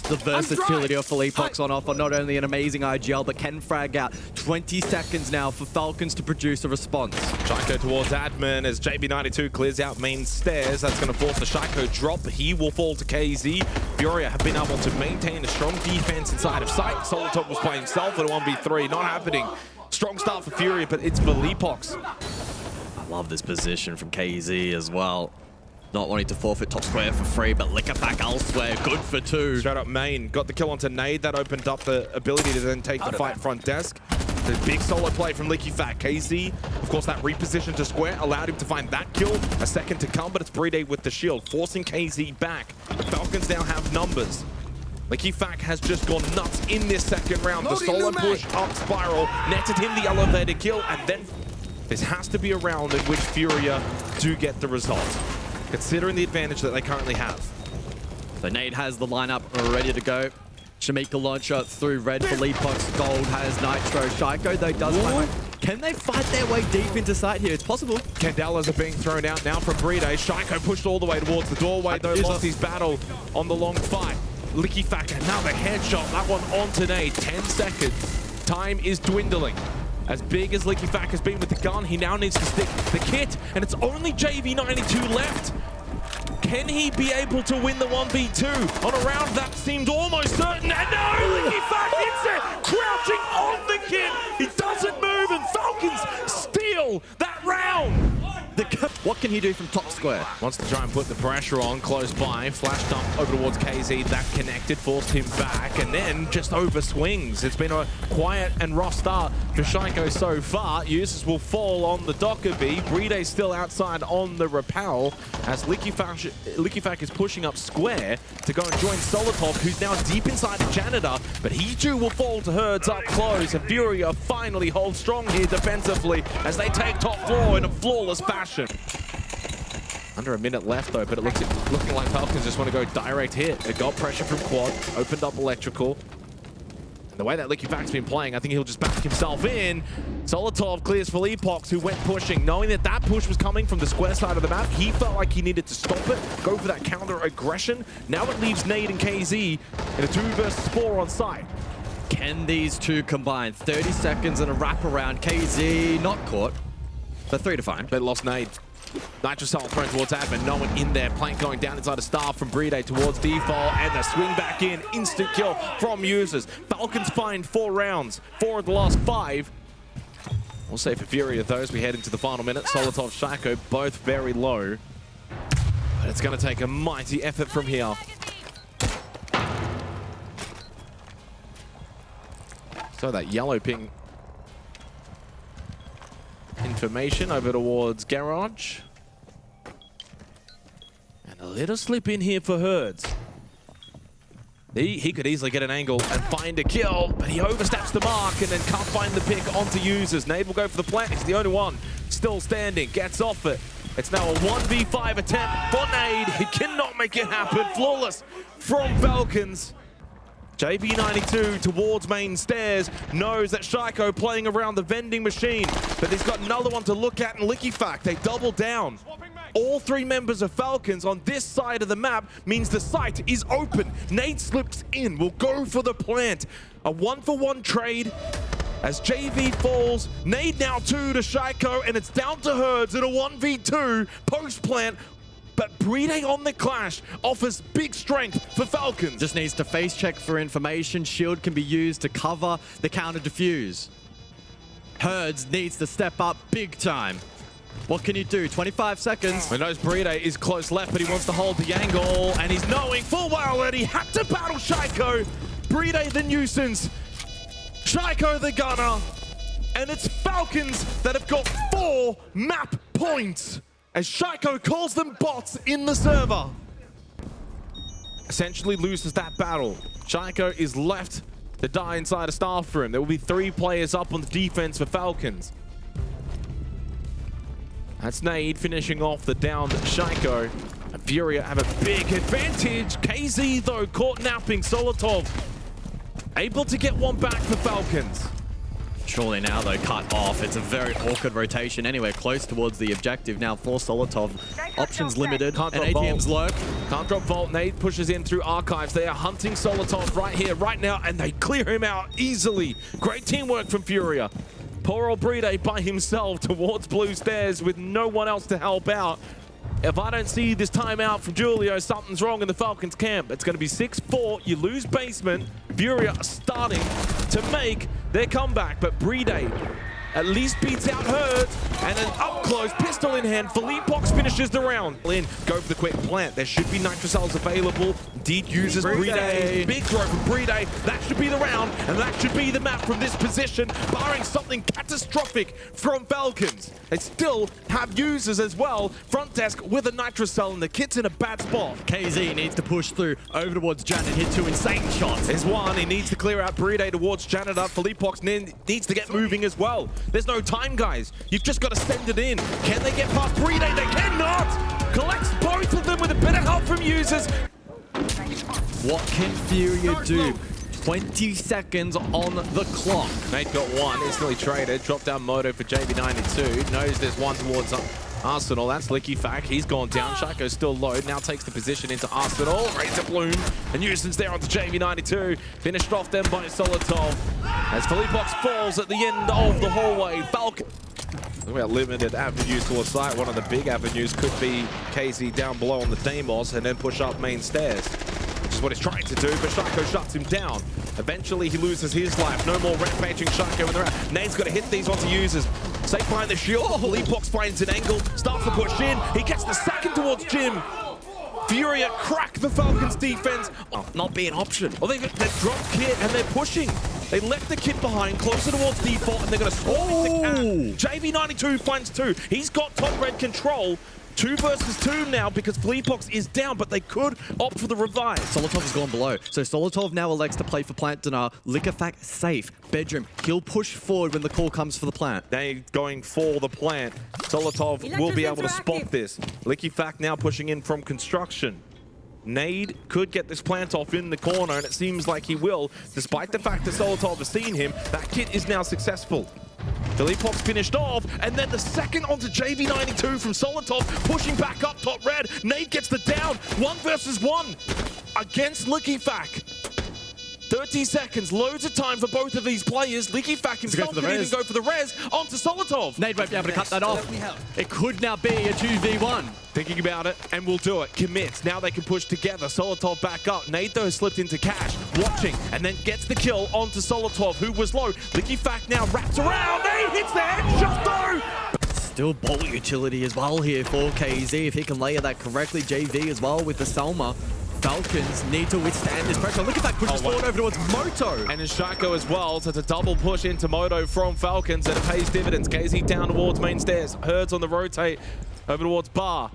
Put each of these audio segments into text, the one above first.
The versatility of Philippox on offer, not only an amazing IGL, but can frag out. 20 seconds now for Falcons to produce a response. Shaiko towards admin as JB92 clears out main stairs. That's going to force the Shaiko drop. He will fall to KZ. Furia have been able to maintain a strong defense inside of sight. Solotop was playing himself at a 1v3, not happening. Strong start for Furia, but it's Philippox. I love this position from KZ as well. Not wanting to forfeit top square for free, but Licky Fak elsewhere, good for 2. Straight up main, got the kill onto Nade. That opened up the ability to then take the fight front desk. The big solo play from Licky Fak. KZ, of course, that reposition to square allowed him to find that kill. A second to come, but it's Brede with the shield, forcing KZ back. The Falcons now have numbers. Licky Fak has just gone nuts in this second round. The solo push up spiral, netted him the elevator kill, and then this has to be a round in which Furia do get the result, considering the advantage that they currently have. So Nade has the lineup ready to go. Shamika launcher through red. Philippox gold has Nitro. Shaiko though does find. Can they fight their way deep into sight here? It's possible. Candelas are being thrown out now from Brede. Shaiko pushed all the way towards the doorway though, lost his battle on the long fight. Licky Fak, another headshot, that one onto Nade. 10 seconds. Time is dwindling. As big as Licky Fak has been with the gun, he now needs to stick the kit, and it's only JV92 left. Can he be able to win the 1v2 on a round that seemed almost certain? And no, Licky Fak hits it, crouching on the kit. He doesn't move, and Falcons steal that round. What can he do from top square? Wants to try and put the pressure on close by. Flash dump over towards KZ. That connected, forced him back, and then just over swings. It's been a quiet and rough start for Shaiko so far. Users will fall on the Dockerby. Brede still outside on the rappel as Licky Fak is pushing up square to go and join Solotov, who's now deep inside the janitor, but he too will fall to Herds up close, and Furia finally holds strong here defensively as they take top floor in a flawless fashion. Under a minute left though, but it looking like Falcons just want to go direct hit. They got pressure from quad, opened up electrical. And the way that Licky Fak's been playing, I think he'll just back himself in. Solotov clears Philippox, who went pushing. Knowing that that push was coming from the square side of the map, he felt like he needed to stop it, go for that counter aggression. Now it leaves Nade and KZ in a 2 versus 4 on site. Can these two combine? 30 seconds and a wraparound. KZ not caught, but 3 to find. They lost Nade. Nitro Salt thrown towards admin, no one in there. Plank going down inside a star from Brede towards default, and the swing back in. Instant kill from users. Falcons find 4 rounds, 4 of the last 5. We'll say for Furia though as we head into the final minute. Solotov, Shaiko, both very low. But it's going to take a mighty effort from here. So that yellow ping information over towards Garage. And a little slip in here for Herds. He could easily get an angle and find a kill, but he oversteps the mark and then can't find the pick onto users. Nade will go for the plant. He's the only one still standing. Gets off it. It's now a 1v5 attempt for Nade. He cannot make it happen. Flawless from Falcons. JB92 towards main stairs, knows that Shaiko playing around the vending machine, but he's got another one to look at in Licky Fak. They double down. All 3 members of Falcons on this side of the map means the site is open. Nade slips in, will go for the plant. A 1-for-1 trade as JV falls. Nade now 2 to Shaiko, and it's down to Herds in a 1v2 post-plant. But Brede on the clash offers big strength for Falcons. Just needs to face check for information. Shield can be used to cover the counter defuse. Herds needs to step up big time. What can you do? 25 seconds. He knows Brede is close left, but he wants to hold the angle, and he's knowing full well that he had to battle Shaiko. Brede the nuisance, Shaiko the gunner, and it's Falcons that have got 4 map points as Shaiko calls them bots in the server. Essentially loses that battle. Shaiko is left to die inside a staff room. There will be 3 players up on the defense for Falcons. That's Nade finishing off the downed Shaiko. And Furia have a big advantage. KZ though caught napping. Solotov able to get one back for Falcons. Surely now, though, cut off. It's a very awkward rotation anywhere close towards the objective. Now for Solotov, options limited, Can't and drop ATM's low. Can't drop Vault. Nade pushes in through Archives. They are hunting Solotov right here, right now, and they clear him out easily. Great teamwork from Furia. Poor old Bride by himself towards Blue Stairs with no one else to help out. If I don't see this timeout from Julio, something's wrong in the Falcons camp. It's going to be 6-4. You lose basement. Furia are starting to make their comeback, but Bride at least beats out Herd, and an up-close pistol in hand. Philippox finishes the round. In, go for the quick plant. There should be nitrocells available. Indeed uses Bride. Big throw from Bride. That should be the round, and that should be the map from this position, barring something catastrophic from Falcons. They still have users as well. Front desk with a nitrocell, and the kit's in a bad spot. KZ needs to push through over towards Janet, hit 2 insane shots. There's one. He needs to clear out Bride towards Janet up. Philippox needs to get moving as well. There's no time, guys. You've just got to send it in. Can they get past Bride? They cannot! Collects both of them with a bit of help from users. What can Furia do? 20 seconds on the clock. Nate got one, instantly traded. Dropped down Moto for JB92. Knows there's one towards Arsenal. That's Licky Fak. He's gone down. Shaco's still low. Now takes the position into Arsenal. Razor Bloom. And Houston's there onto JB92. Finished off then by Solotov. As Philippox falls at the end of the hallway. Falcon. We have limited avenues towards site. One of the big avenues could be KZ down below on the Deimos and then push up main stairs, which is what he's trying to do, but Shaco shuts him down. Eventually, he loses his life. No more rampaging Shaco in the round. Nade's got to hit these onto users. Safe behind the shield. Philippox finds an angle, starts to push in. He gets the second towards Jim. Furia crack the Falcons defense. Oh, not be an option. Well, they've dropped Kit and they're pushing. They left the Kit behind, closer towards default, and they're going to swarm into Cat. JV92 finds 2. He's got top red control. 2 versus 2 now because Philippox is down, but they could opt for the revive. Solotov has gone below. So Solotov now elects to play for Plant Dinar. Licky Fak safe. Bedroom. He'll push forward when the call comes for the plant. They going for the plant. Solotov will be able to spot this. Licky Fak now pushing in from construction. Nade could get this plant off in the corner, and it seems like he will. Despite the fact that Solotov has seen him, that kit is now successful. Philippox finished off, and then the second onto JV92 from Solotov, pushing back up top red. Nade gets the down. 1 versus 1 against Licky Fak. 30 seconds, loads of time for both of these players. Licky Fak himself could even go for the res onto Solotov. Nade won't be able to cut that off. It could now be a 2v1. Thinking about it, and we'll do it. Commits. Now they can push together. Solotov back up. Nade, though, slipped into cash. Watching, and then gets the kill onto Solotov, who was low. Licky Fak now wraps around. Nade hits the headshot, though! Still bolt utility as well here for KZ. If he can layer that correctly, JV as well with the Selma. Falcons need to withstand this pressure. Look at that, pushes forward over towards Moto. And it's Shaco as well, so it's a double push into Moto from Falcons, and it pays dividends. KZ down towards main stairs. Herds on the rotate over towards Bar.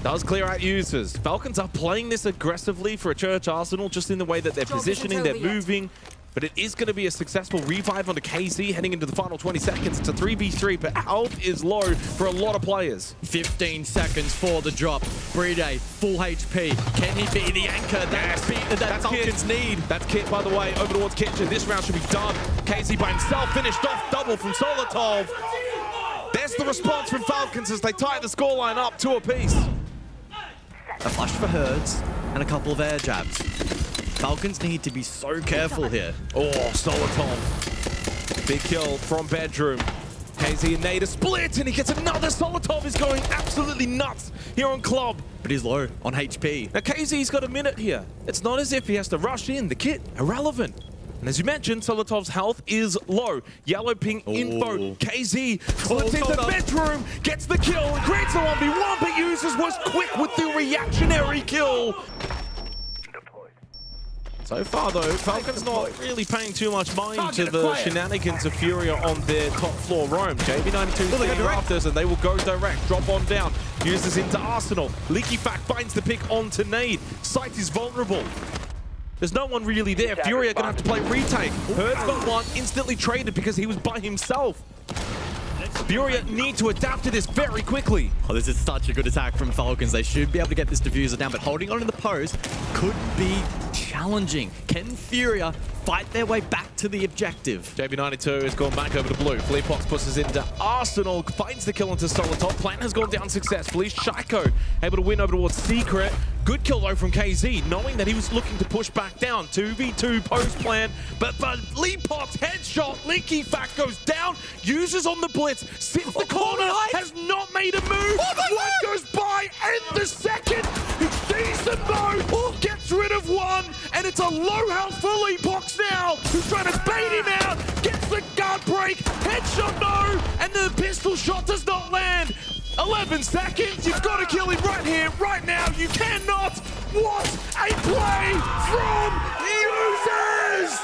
Does clear out users. Falcons are playing this aggressively for a Church Arsenal, just in the way that they're positioning, they're moving. But it is going to be a successful revive onto KZ heading into the final 20 seconds. It's a 3v3, but health is low for a lot of players. 15 seconds for the drop. Bride, full HP. Can he be the anchor that Falcons need? That's Kit, by the way, over towards Kitchen. This round should be done. KZ by himself finished off, double from Solotov. There's the response from Falcons as they tie the scoreline up 2 apiece. A flash for Herds and a couple of air jabs. Falcons need to be so careful here. Oh, Solotov. Big kill from Bedroom. KZ and Nade split, and he gets another. Solotov is going absolutely nuts here on Club. But he's low on HP. Now, KZ's got a minute here. It's not as if he has to rush in. The kit, irrelevant. And as you mentioned, Solotov's health is low. Yellow ping info. KZ slips into Bedroom, gets the kill, and creates a 1v1, but Users was quick with the reactionary kill. So far, though, Falcons not really paying too much mind to the shenanigans of Furia on their top floor roam. JV92 seeing rafters, and they will go direct, drop on down. Uses into Arsenal. Licky Fak finds the pick onto Nade. Site is vulnerable. There's no one really there. Furia are going to have to play retake. Herd's got one, instantly traded because he was by himself. Furia need to adapt to this very quickly. Oh, this is such a good attack from Falcons. They should be able to get this diffuser down, but holding on to the post could be challenging. challenging. Can Furia fight their way back to the objective? JB92 has gone back over to blue. Fleapox pushes into Arsenal, finds the kill into Solitop. Plan has gone down successfully. Shiko able to win over towards Secret. Good kill though from KZ, knowing that he was looking to push back down. 2v2 post plan, but Fleapox headshot. Licky Fak goes down, uses on the blitz, sits the corner, has not made a move. One goes by, and the second, he sees them both, gets rid of one, and it's a low health for Fleapox now, who's trying to bait him out, gets the guard break, headshot no, and the pistol shot does not land. 11 seconds, you've got to kill him right here, right now, you cannot! What a play from Users!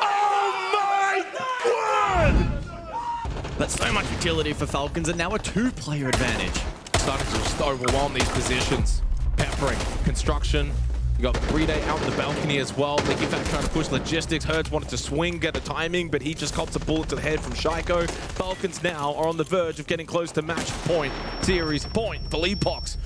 Oh my word! But so much utility for Falcons, and now a two-player advantage. Starting to just overwhelm these positions. Peppering, construction. You got Bride out in the balcony as well. Licky Fak trying to push logistics. Hertz wanted to swing, get the timing, but he just cops a bullet to the head from Shiko. Falcons now are on the verge of getting close to match point. Series point for Fleapox.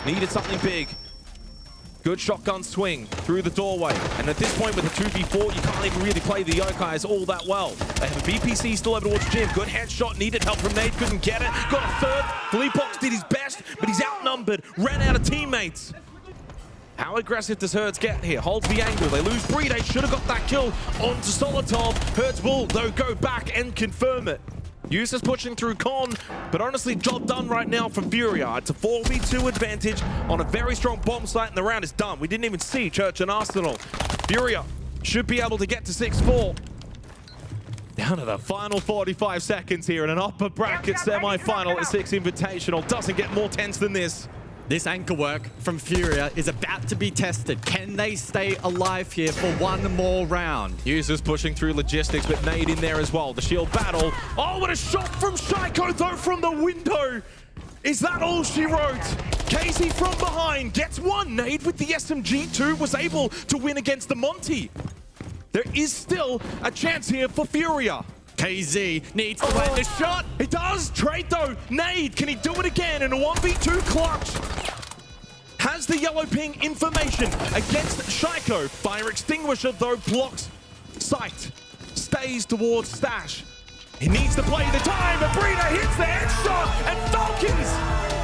Needed something big. Good shotgun swing through the doorway. And at this point with a 2v4, you can't even really play the Yokais all that well. They have a BPC still over towards Jim. Good headshot, needed help from Nate, couldn't get it. Got a third. Fleapox did his best, but he's outnumbered. Ran out of teammates. How aggressive does Hertz get here? Holds the angle. They lose Bride. Should have got that kill onto Solitov. Hertz will, though, go back and confirm it. Users pushing through Con, but honestly, job done right now for Furia. It's a 4v2 advantage on a very strong bomb site, and the round is done. We didn't even see Church and Arsenal. Furia should be able to get to 6-4. Down to the final 45 seconds here in an upper bracket semi-final at Six Invitational. Doesn't get more tense than this. This anchor work from Furia is about to be tested. Can they stay alive here for one more round? Users pushing through logistics, but Nade in there as well. The shield battle. Oh, what a shot from Shiko, though, from the window. Is that all she wrote? Casey from behind gets one. Nade with the SMG2 was able to win against the Monty. There is still a chance here for Furia. KZ needs to land the shot. He does. Trade though. Nade, can he do it again in a 1v2 clutch? Has the yellow ping information against Shiko. Fire extinguisher though blocks sight. Stays towards Stash. He needs to play the time. And Brina hits the headshot. And Falcons